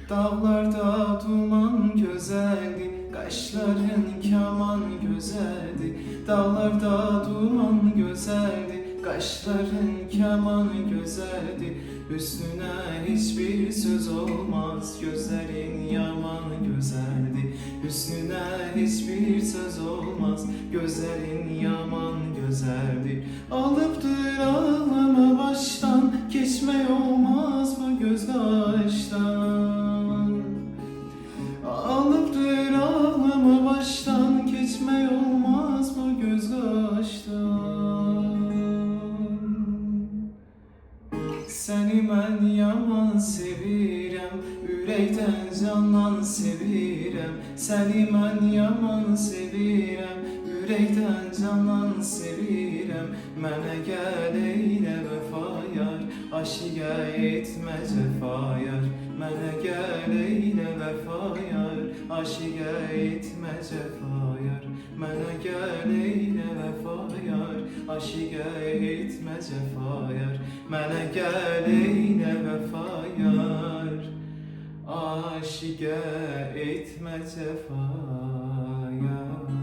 Dağlarda duman güzeldi, kaşların kaman güzeldi. Dağlarda duman güzeldi, kaşların kaman güzeldi. Üstüne hiçbir söz olmaz, gözlerin yaman güzeldi. Üstüne hiçbir söz olmaz, gözlerin yaman güzeldi. Alıptır ağlama baştan, geçme olmaz mı göz kaştan? Alıptır ağlama baştan, geçme olmaz mı göz kaştan? Seni ben yaman sevirem, ürəkdən candan sevirem. Seni ben yaman sevirem, ürəkdən candan sevirem. Mənə gəl eylə vəfa yar, aşiqə etmə cəfa yar. Mənə gəl eylə vəfa yar, aşiqə etmə cəfa yar. Mənə gəl eylə vəfa yar, aşiqə etmə cəfa yar. Mənə gəl eylə vəfa yar, aşiqə etmə cəfa yar.